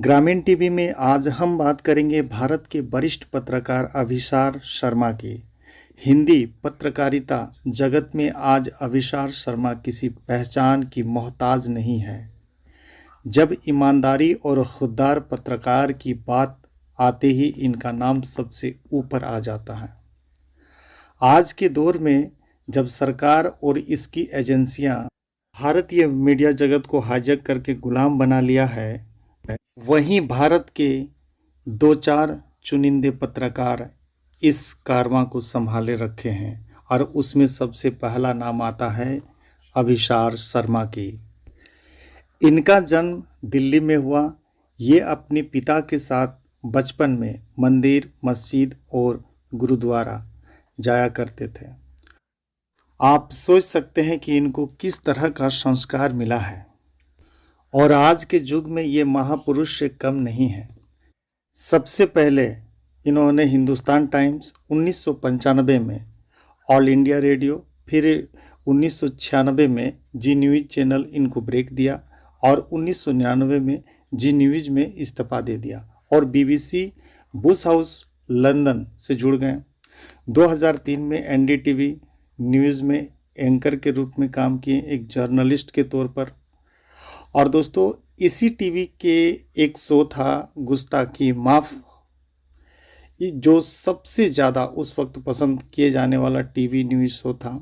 ग्रामीण टीवी में आज हम बात करेंगे भारत के वरिष्ठ पत्रकार अभिसार शर्मा की। हिंदी पत्रकारिता जगत में आज अभिसार शर्मा किसी पहचान की मोहताज नहीं है। जब ईमानदारी और खुददार पत्रकार की बात आते ही इनका नाम सबसे ऊपर आ जाता है। आज के दौर में जब सरकार और इसकी एजेंसियां भारतीय मीडिया जगत को हाईजैक करके गुलाम बना लिया है, वहीं भारत के दो चार चुनिंदे पत्रकार इस कारवां को संभाले रखे हैं और उसमें सबसे पहला नाम आता है अभिसार शर्मा की। इनका जन्म दिल्ली में हुआ। ये अपने पिता के साथ बचपन में मंदिर, मस्जिद और गुरुद्वारा जाया करते थे। आप सोच सकते हैं कि इनको किस तरह का संस्कार मिला है और आज के युग में ये महापुरुष से कम नहीं है। सबसे पहले इन्होंने हिंदुस्तान टाइम्स 1995 में, ऑल इंडिया रेडियो, फिर 1996 में जी न्यूज़ चैनल इनको ब्रेक दिया और 1999 में जी न्यूज़ में इस्तीफा दे दिया और बीबीसी बुश हाउस लंदन से जुड़ गए। 2003 में एनडीटीवी न्यूज़ में एंकर के रूप में काम किए, एक जर्नलिस्ट के तौर पर। और दोस्तों, इसी टीवी के एक शो था गुस्ताखी माफ़, जो सबसे ज़्यादा उस वक्त पसंद किए जाने वाला टीवी न्यूज़ शो था।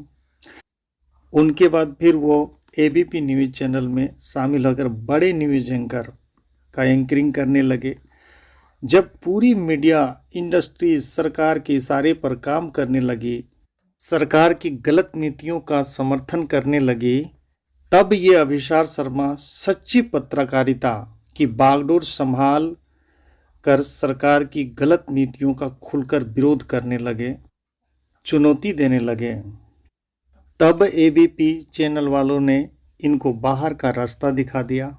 उनके बाद फिर वो एबीपी न्यूज़ चैनल में शामिल होकर बड़े न्यूज़ एंकर का एंकरिंग करने लगे। जब पूरी मीडिया इंडस्ट्री सरकार के इशारे पर काम करने लगी, सरकार की गलत नीतियों का समर्थन करने लगी, तब ये अभिसार शर्मा सच्ची पत्रकारिता की बागडोर संभाल कर सरकार की गलत नीतियों का खुलकर विरोध करने लगे, चुनौती देने लगे। तब एबीपी चैनल वालों ने इनको बाहर का रास्ता दिखा दिया।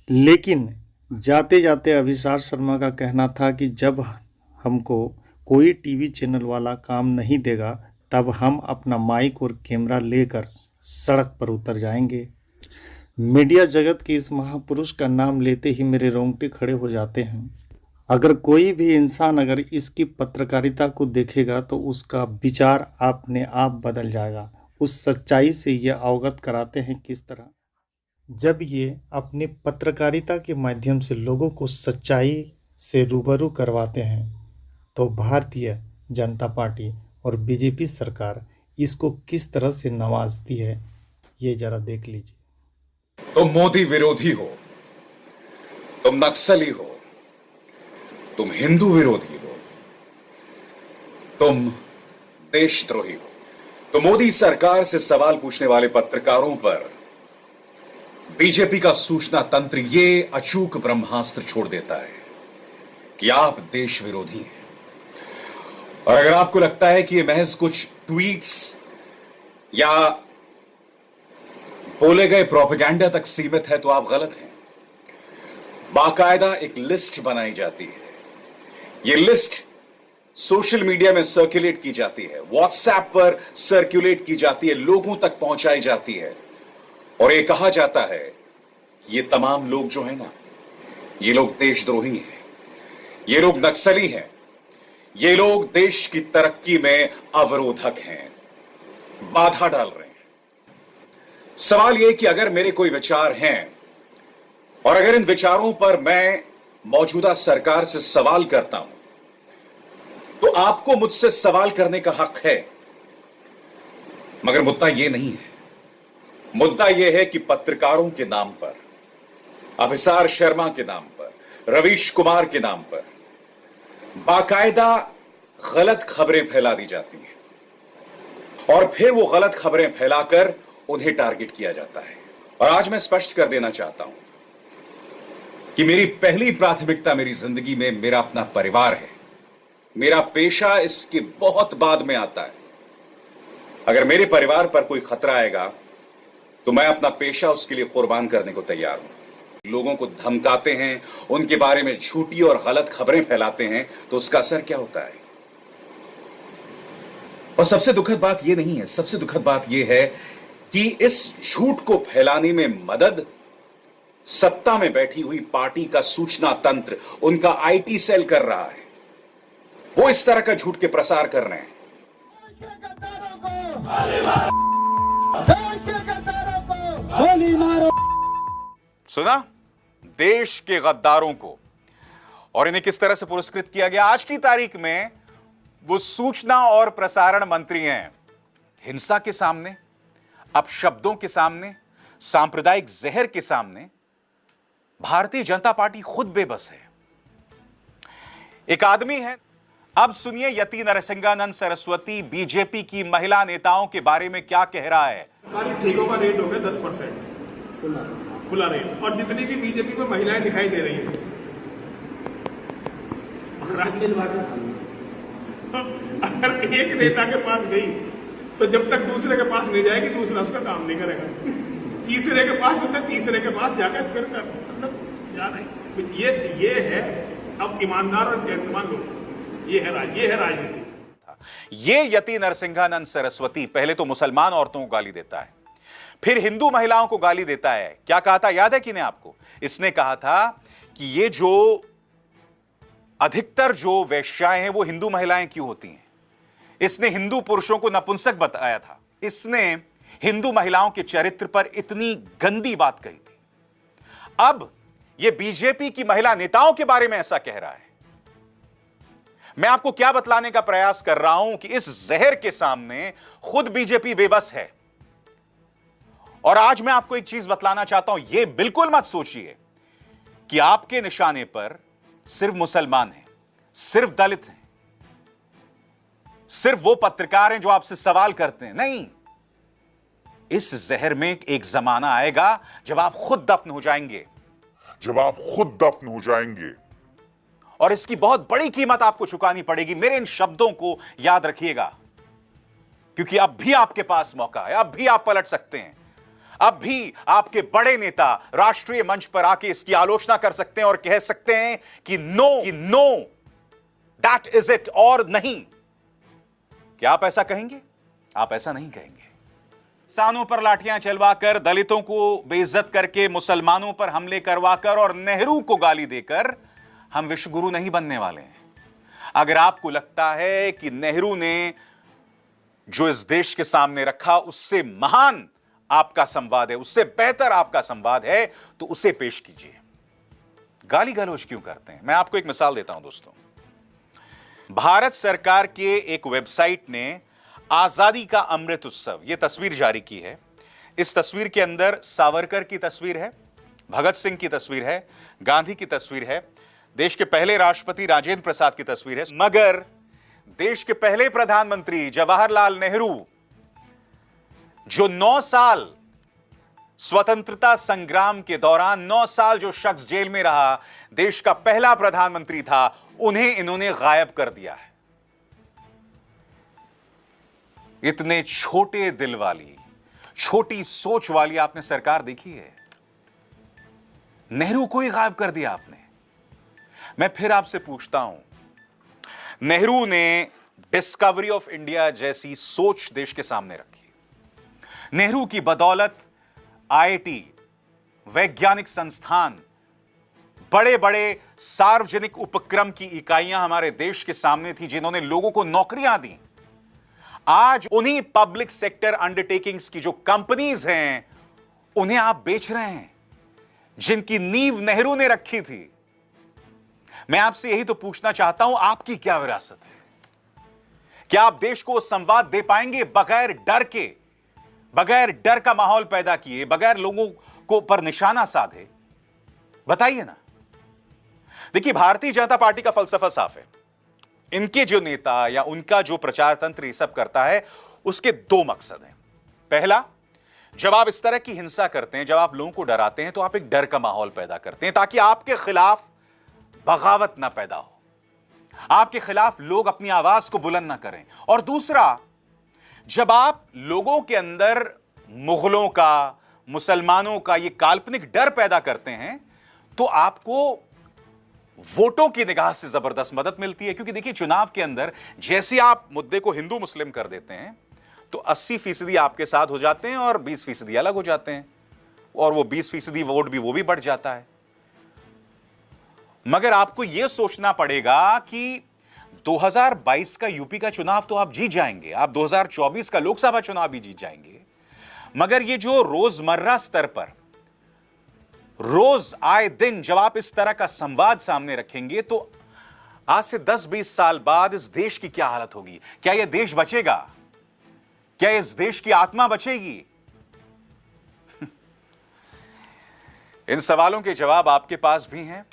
लेकिन जाते जाते अभिसार शर्मा का कहना था कि जब हमको कोई टीवी चैनल वाला काम नहीं देगा, तब हम अपना माइक और कैमरा लेकर सड़क पर उतर जाएंगे। मीडिया जगत के इस महापुरुष का नाम लेते ही मेरे रोंगटे खड़े हो जाते हैं। अगर कोई भी इंसान अगर इसकी पत्रकारिता को देखेगा तो उसका विचार अपने आप बदल जाएगा। उस सच्चाई से ये अवगत कराते हैं किस तरह जब ये अपने पत्रकारिता के माध्यम से लोगों को सच्चाई से रूबरू करवाते हैं, तो भारतीय जनता पार्टी और बीजेपी सरकार इसको किस तरह से नवाजती है, ये जरा देख लीजिए। तुम मोदी विरोधी हो, तुम नक्सली हो, तुम हिंदू विरोधी हो, तुम देशद्रोही हो, तो मोदी सरकार से सवाल पूछने वाले पत्रकारों पर बीजेपी का सूचना तंत्र ये अचूक ब्रह्मास्त्र छोड़ देता है कि आप देश विरोधी हैं। और अगर आपको लगता है कि ये महज कुछ ट्वीट्स या बोले गए प्रोपेगेंडा तक सीमित है, तो आप गलत हैं। बाकायदा एक लिस्ट बनाई जाती है। ये लिस्ट सोशल मीडिया में सर्कुलेट की जाती है, व्हाट्सएप पर सर्कुलेट की जाती है, लोगों तक पहुंचाई जाती है और ये कहा जाता है कि ये तमाम लोग जो है ना, ये लोग देशद्रोही हैं, ये लोग नक्सली हैं, ये लोग देश की तरक्की में अवरोधक हैं, बाधा डाल रहे हैं। सवाल यह कि अगर मेरे कोई विचार हैं और अगर इन विचारों पर मैं मौजूदा सरकार से सवाल करता हूं, तो आपको मुझसे सवाल करने का हक है। मगर मुद्दा यह नहीं है। मुद्दा यह है कि पत्रकारों के नाम पर, अभिसार शर्मा के नाम पर, रवीश कुमार के नाम पर बाकायदा गलत खबरें फैला दी जाती हैं और फिर वो गलत खबरें फैलाकर उन्हें टारगेट किया जाता है। और आज मैं स्पष्ट कर देना चाहता हूं कि मेरी पहली प्राथमिकता मेरी जिंदगी में मेरा अपना परिवार है। मेरा पेशा इसके बहुत बाद में आता है। अगर मेरे परिवार पर कोई खतरा आएगा तो मैं अपना पेशा उसके लिए कुर्बान करने को तैयार हूं। लोगों को धमकाते हैं, उनके बारे में झूठी और गलत खबरें फैलाते हैं, तो उसका असर क्या होता है? और सबसे दुखद बात यह नहीं है, सबसे दुखद बात यह है कि इस झूठ को फैलाने में मदद सत्ता में बैठी हुई पार्टी का सूचना तंत्र, उनका आईटी सेल कर रहा है। वो इस तरह का झूठ के प्रसार कर रहे हैं। सुना, देश के गद्दारों को, और इन्हें किस तरह से पुरस्कृत किया गया। आज की तारीख में वो सूचना और प्रसारण मंत्री हैं। हिंसा के सामने, अपशब्दों के सामने, सांप्रदायिक जहर के सामने भारतीय जनता पार्टी खुद बेबस है। एक आदमी है, अब सुनिए यति नरसिंहानंद सरस्वती बीजेपी की महिला नेताओं के बारे में क्या कह रहा है। सरकारी ठेकों का रेट हो गया 10% खुला रेट, और जितनी भी बीजेपी में महिलाएं दिखाई दे रही हैं, अगर एक नेता के पास गई तो जब तक दूसरे के पास नहीं जाएगी दूसरा उसका काम नहीं करेगा, तीसरे के पास, उसे तीसरे के पास जाकर फिर मतलब जा रही। ये है अब ईमानदार और चरित्रवान लोग, ये है राजनीति। ये यति नरसिंहानंद सरस्वती पहले तो मुसलमान औरतों को गाली देता है, फिर हिंदू महिलाओं को गाली देता है। क्या कहा था याद है कि नहीं आपको? इसने कहा था कि ये जो अधिकतर जो वेश्याएं हैं वो हिंदू महिलाएं क्यों होती हैं। इसने हिंदू पुरुषों को नपुंसक बताया था। इसने हिंदू महिलाओं के चरित्र पर इतनी गंदी बात कही थी। अब यह बीजेपी की महिला नेताओं के बारे में ऐसा कह रहा है। मैं आपको क्या बतलाने का प्रयास कर रहा हूं कि इस जहर के सामने खुद बीजेपी बेबस है। और आज मैं आपको एक चीज बतलाना चाहता हूं, यह बिल्कुल मत सोचिए कि आपके निशाने पर सिर्फ मुसलमान हैं, सिर्फ दलित हैं, सिर्फ वो पत्रकार हैं जो आपसे सवाल करते हैं। नहीं, इस जहर में एक जमाना आएगा जब आप खुद दफन हो जाएंगे, और इसकी बहुत बड़ी कीमत आपको चुकानी पड़ेगी। मेरे इन शब्दों को याद रखिएगा, क्योंकि अब भी आपके पास मौका है, अब भी आप पलट सकते हैं। अब भी आपके बड़े नेता राष्ट्रीय मंच पर आके इसकी आलोचना कर सकते हैं और कह सकते हैं कि नो दैट इज इट, और नहीं। क्या आप ऐसा कहेंगे? आप ऐसा नहीं कहेंगे। किसानों पर लाठियां चलवाकर, दलितों को बेइज्जत करके, मुसलमानों पर हमले करवाकर और नेहरू को गाली देकर हम विश्वगुरु नहीं बनने वाले हैं। अगर आपको लगता है कि नेहरू ने जो इस देश के सामने रखा उससे महान आपका संवाद है, उससे बेहतर आपका संवाद है, तो उसे पेश कीजिए। गाली गलौज क्यों करते हैं? मैं आपको एक मिसाल देता हूं दोस्तों। भारत सरकार के एक वेबसाइट ने आजादी का अमृत उत्सव ये तस्वीर जारी की है। इस तस्वीर के अंदर सावरकर की तस्वीर है, भगत सिंह की तस्वीर है, गांधी की तस्वीर है, देश के पहले राष्ट्रपति राजेंद्र प्रसाद की तस्वीर है, मगर देश के पहले प्रधानमंत्री जवाहरलाल नेहरू, जो 9 साल स्वतंत्रता संग्राम के दौरान 9 साल जो शख्स जेल में रहा, देश का पहला प्रधानमंत्री था, उन्हें इन्होंने गायब कर दिया है। इतने छोटे दिल वाली, छोटी सोच वाली आपने सरकार देखी है? नेहरू को ही गायब कर दिया आपने। मैं फिर आपसे पूछता हूं, नेहरू ने डिस्कवरी ऑफ इंडिया जैसी सोच देश के सामने रखी। नेहरू की बदौलत आईआईटी, वैज्ञानिक संस्थान, बड़े बड़े सार्वजनिक उपक्रम की इकाइयां हमारे देश के सामने थी, जिन्होंने लोगों को नौकरियां दी। आज उन्हीं पब्लिक सेक्टर अंडरटेकिंग्स की जो कंपनीज हैं, उन्हें आप बेच रहे हैं, जिनकी नींव नेहरू ने रखी थी। मैं आपसे यही तो पूछना चाहता हूं, आपकी क्या विरासत है? क्या आप देश को संवाद दे पाएंगे बगैर डर के, बगैर डर का माहौल पैदा किए, बगैर लोगों को पर निशाना साधे? बताइए ना। देखिए, भारतीय जनता पार्टी का फलसफा साफ है। इनके जो नेता या उनका जो प्रचार तंत्र ये सब करता है, उसके 2 मकसद हैं। पहला, जब आप इस तरह की हिंसा करते हैं, जब आप लोगों को डराते हैं, तो आप एक डर का माहौल पैदा करते हैं ताकि आपके खिलाफ बगावत ना पैदा हो, आपके खिलाफ लोग अपनी आवाज को बुलंद ना करें। और दूसरा, जब आप लोगों के अंदर मुगलों का, मुसलमानों का ये काल्पनिक डर पैदा करते हैं, तो आपको वोटों की निगाह से जबरदस्त मदद मिलती है। क्योंकि देखिए, चुनाव के अंदर जैसे आप मुद्दे को हिंदू मुस्लिम कर देते हैं, तो 80% आपके साथ हो जाते हैं और 20% अलग हो जाते हैं। और वो 20% वोट भी वो भी बढ़ जाता है। मगर आपको यह सोचना पड़ेगा कि 2022 का यूपी का चुनाव तो आप जीत जाएंगे, आप 2024 का लोकसभा चुनाव भी जीत जाएंगे, मगर ये जो रोजमर्रा स्तर पर रोज आए दिन जब आप इस तरह का संवाद सामने रखेंगे तो आज से 10-20 साल बाद इस देश की क्या हालत होगी? क्या यह देश बचेगा? क्या इस देश की आत्मा बचेगी? इन सवालों के जवाब आपके पास भी हैं,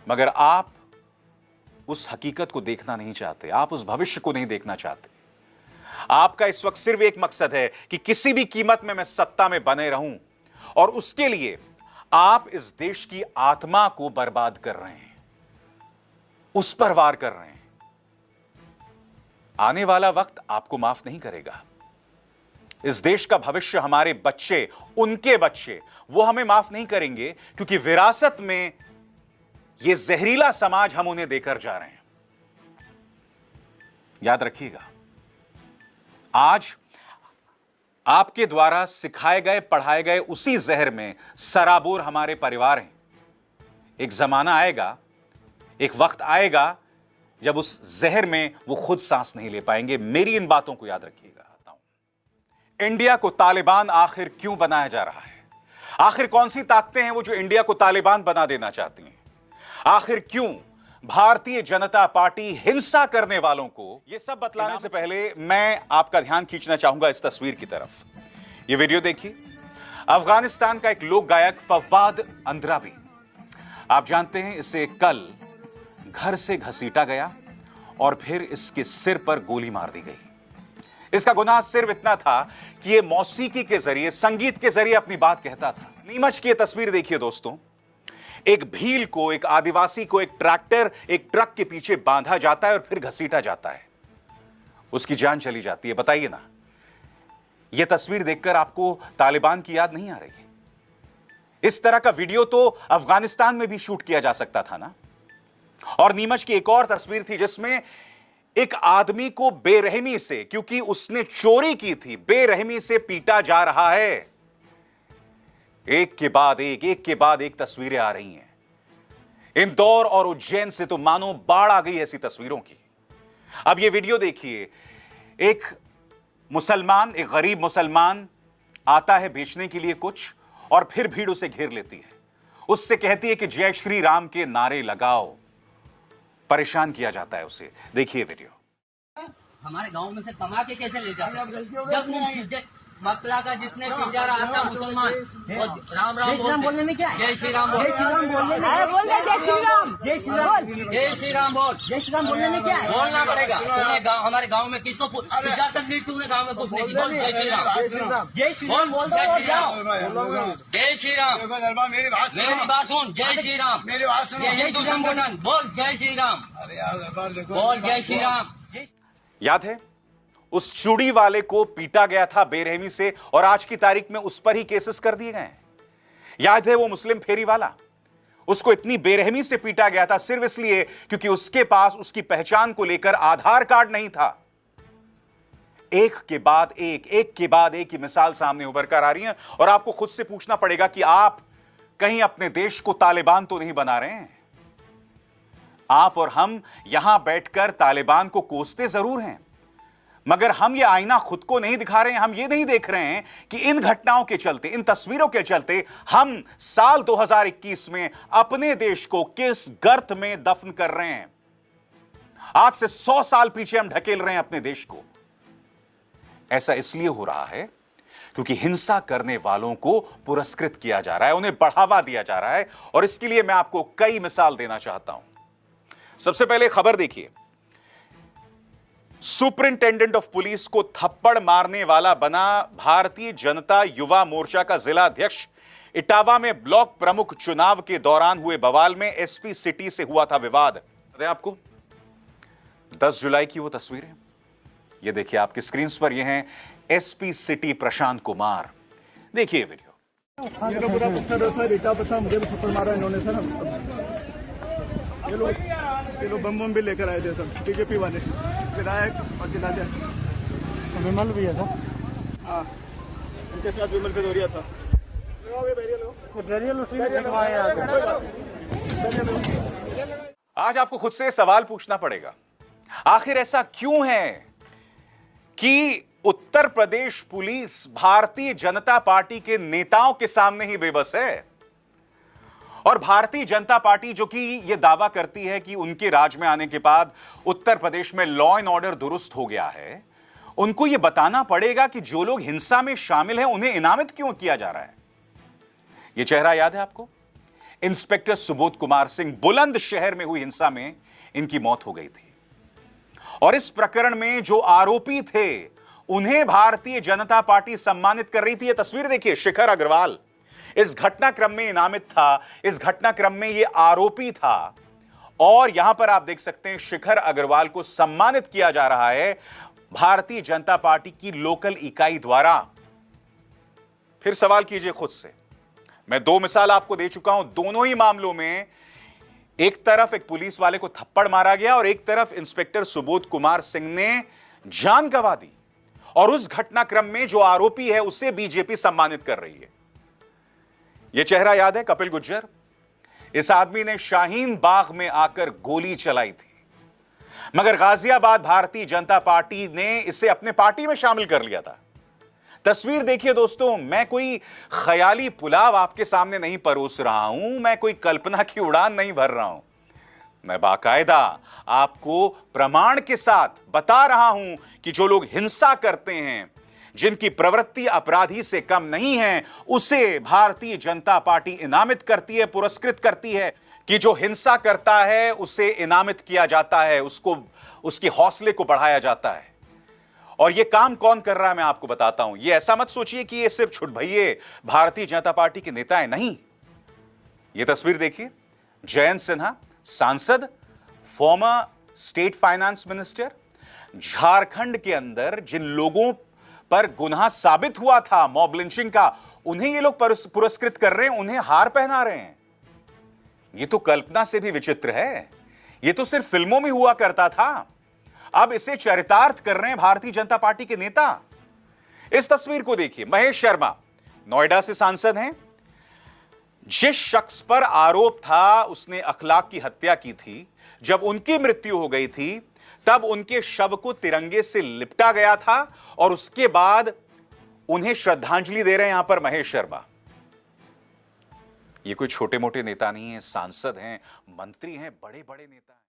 मगर आप उस हकीकत को देखना नहीं चाहते, आप उस भविष्य को नहीं देखना चाहते। आपका इस वक्त सिर्फ एक मकसद है कि किसी भी कीमत में मैं सत्ता में बने रहूं, और उसके लिए आप इस देश की आत्मा को बर्बाद कर रहे हैं, उस पर वार कर रहे हैं। आने वाला वक्त आपको माफ नहीं करेगा। इस देश का भविष्य, हमारे बच्चे, उनके बच्चे, वो हमें माफ नहीं करेंगे, क्योंकि विरासत में यह जहरीला समाज हम उन्हें देकर जा रहे हैं। याद रखिएगा, आज आपके द्वारा सिखाए गए, पढ़ाए गए उसी जहर में सराबोर हमारे परिवार हैं। एक जमाना आएगा, एक वक्त आएगा जब उस जहर में वो खुद सांस नहीं ले पाएंगे। मेरी इन बातों को याद रखिएगा। इंडिया को तालिबान आखिर क्यों बनाया जा रहा है? आखिर कौन सी ताकतें हैं वो जो इंडिया को तालिबान बना देना चाहती हैं? आखिर क्यों भारतीय जनता पार्टी हिंसा करने वालों को? यह सब बतलाने से पहले मैं आपका ध्यान खींचना चाहूंगा इस तस्वीर की तरफ। यह वीडियो देखिए। अफगानिस्तान का एक लोक गायक फवाद अंद्राबी, आप जानते हैं, इसे कल घर से घसीटा गया और फिर इसके सिर पर गोली मार दी गई। इसका गुनाह सिर्फ इतना था कि यह मौसीकी के जरिए, संगीत के जरिए अपनी बात कहता था। नीमच की यह तस्वीर देखिए दोस्तों। एक भील को, एक आदिवासी को एक ट्रैक्टर, एक ट्रक के पीछे बांधा जाता है और फिर घसीटा जाता है, उसकी जान चली जाती है। बताइए ना, यह तस्वीर देखकर आपको तालिबान की याद नहीं आ रही? इस तरह का वीडियो तो अफगानिस्तान में भी शूट किया जा सकता था ना। और नीमच की एक और तस्वीर थी जिसमें एक आदमी को बेरहमी से, क्योंकि उसने चोरी की थी, बेरहमी से पीटा जा रहा है। एक के बाद एक तस्वीरें आ रही हैं। इंदौर और उज्जैन से तो मानो बाढ़ आ गई ऐसी तस्वीरों की। अब यह वीडियो देखिए। एक मुसलमान, एक गरीब मुसलमान आता है बेचने के लिए कुछ, और फिर भीड़ उसे घेर लेती है, उससे कहती है कि जय श्री राम के नारे लगाओ। परेशान किया जाता है उसे। देखिए वीडियो। हमारे गांव में से कमा के कैसे ले जाते हैं? जब मकला का जिसने पिंजरा आता मुसलमान और राम राम बोलने में क्या? जय श्री राम बोल, जय श्री राम बोल, जय श्री राम, जय श्री राम, जय श्री राम बोल, जय श्री राम बोलने में क्या है? बोलना पड़ेगा। तूने हमारे गांव में किसको पूजा तक नहीं, तूने गांव में कुछ नहीं किया। जय श्री राम, जय श्री राम, जय श्री राम बोल, जय श्री राम, जय श्री राम। मेरी बात सुन, जय श्री राम, मेरी बात सुन। हिंदू संगठन बोल जय श्री राम, बोल जय श्री राम। याद है, उस चूड़ी वाले को पीटा गया था बेरहमी से, और आज की तारीख में उस पर ही केसेस कर दिए गए हैं। याद है वो मुस्लिम फेरी वाला, उसको इतनी बेरहमी से पीटा गया था सिर्फ इसलिए क्योंकि उसके पास उसकी पहचान को लेकर आधार कार्ड नहीं था। एक के बाद एक की मिसाल सामने उभर कर आ रही है, और आपको खुद से पूछना पड़ेगा कि आप कहीं अपने देश को तालिबान तो नहीं बना रहे हैं? आप और हम यहां बैठकर तालिबान को कोसते जरूर हैं, मगर हम ये आईना खुद को नहीं दिखा रहे हैं। हम ये नहीं देख रहे हैं कि इन घटनाओं के चलते, इन तस्वीरों के चलते हम साल 2021 में अपने देश को किस गर्त में दफन कर रहे हैं। आज से 100 साल पीछे हम ढकेल रहे हैं अपने देश को। ऐसा इसलिए हो रहा है क्योंकि हिंसा करने वालों को पुरस्कृत किया जा रहा है, उन्हें बढ़ावा दिया जा रहा है। और इसके लिए मैं आपको कई मिसाल देना चाहता हूं। सबसे पहले खबर देखिए। सुपरिंटेंडेंट ऑफ पुलिस को थप्पड़ मारने वाला बना भारतीय जनता युवा मोर्चा का जिला अध्यक्ष। इटावा में ब्लॉक प्रमुख चुनाव के दौरान हुए बवाल में एसपी सिटी से हुआ था विवाद। आपको 10 जुलाई की वो तस्वीरें, ये देखिए आपकी स्क्रीन पर, ये हैं एसपी सिटी प्रशांत कुमार। देखिए वीडियो। ये पूरा मुझे भी थप्पड़ मारा इन्होंने सर। ये लोग बम भी लेकर आए थे सब, बीजेपी वाले, विधायक और जिलाध्यक्ष। विमल भी है सर? हाँ, उनके साथ विमल भदौरिया था। आज आपको खुद से सवाल पूछना पड़ेगा, आखिर ऐसा क्यों है कि उत्तर प्रदेश पुलिस भारतीय जनता पार्टी के नेताओं के सामने ही बेबस है? और भारतीय जनता पार्टी जो कि यह दावा करती है कि उनके राज में आने के बाद उत्तर प्रदेश में लॉ एंड ऑर्डर दुरुस्त हो गया है, उनको यह बताना पड़ेगा कि जो लोग हिंसा में शामिल हैं उन्हें इनामित क्यों किया जा रहा है। यह चेहरा याद है आपको? इंस्पेक्टर सुबोध कुमार सिंह, बुलंदशहर में हुई हिंसा में इनकी मौत हो गई थी और इस प्रकरण में जो आरोपी थे उन्हें भारतीय जनता पार्टी सम्मानित कर रही थी। यह तस्वीर देखिए, शिखर अग्रवाल इस घटनाक्रम में इनामित था, इस घटनाक्रम में यह आरोपी था और यहां पर आप देख सकते हैं शिखर अग्रवाल को सम्मानित किया जा रहा है भारतीय जनता पार्टी की लोकल इकाई द्वारा। फिर सवाल कीजिए खुद से, मैं दो मिसाल आपको दे चुका हूं, दोनों ही मामलों में एक तरफ एक पुलिस वाले को थप्पड़ मारा गया और एक तरफ इंस्पेक्टर सुबोध कुमार सिंह ने जान गंवा दी और उस घटनाक्रम में जो आरोपी है उसे बीजेपी सम्मानित कर रही है। यह चेहरा याद है? कपिल गुज्जर। इस आदमी ने शाहीन बाग में आकर गोली चलाई थी, मगर गाजियाबाद भारतीय जनता पार्टी ने इसे अपने पार्टी में शामिल कर लिया था। तस्वीर देखिए दोस्तों, मैं कोई ख्याली पुलाव आपके सामने नहीं परोस रहा हूं, मैं कोई कल्पना की उड़ान नहीं भर रहा हूं, मैं बाकायदा आपको प्रमाण के साथ बता रहा हूं कि जो लोग हिंसा करते हैं, जिनकी प्रवृत्ति अपराधी से कम नहीं है, उसे भारतीय जनता पार्टी इनामित करती है, पुरस्कृत करती है। कि जो हिंसा करता है उसे इनामित किया जाता है, उसको उसके हौसले को बढ़ाया जाता है। और यह काम कौन कर रहा है मैं आपको बताता हूं। यह ऐसा मत सोचिए कि यह सिर्फ छुटभइये भारतीय जनता पार्टी के नेता हैं, नहीं। यह तस्वीर देखिए, जयंत सिन्हा सांसद, farmer state finance minister, Jharkhand के अंदर जिन लोगों पर गुनाह साबित हुआ था मॉब लिंचिंग का, उन्हें ये लोग पुरस्कृत कर रहे हैं, उन्हें हार पहना रहे हैं। ये तो कल्पना से भी विचित्र है। ये तो सिर्फ फिल्मों में हुआ करता था, अब इसे चरितार्थ कर रहे हैं भारतीय जनता पार्टी के नेता। इस तस्वीर को देखिए, महेश शर्मा नोएडा से सांसद हैं। जिस शख्स पर आरोप था उसने अखलाक की हत्या की थी, जब उनकी मृत्यु हो गई थी तब उनके शव को तिरंगे से लिपटा गया था और उसके बाद उन्हें श्रद्धांजलि दे रहे हैं यहां पर महेश शर्मा। ये कोई छोटे मोटे नेता नहीं है, सांसद हैं, मंत्री हैं, बड़े बड़े नेता हैं।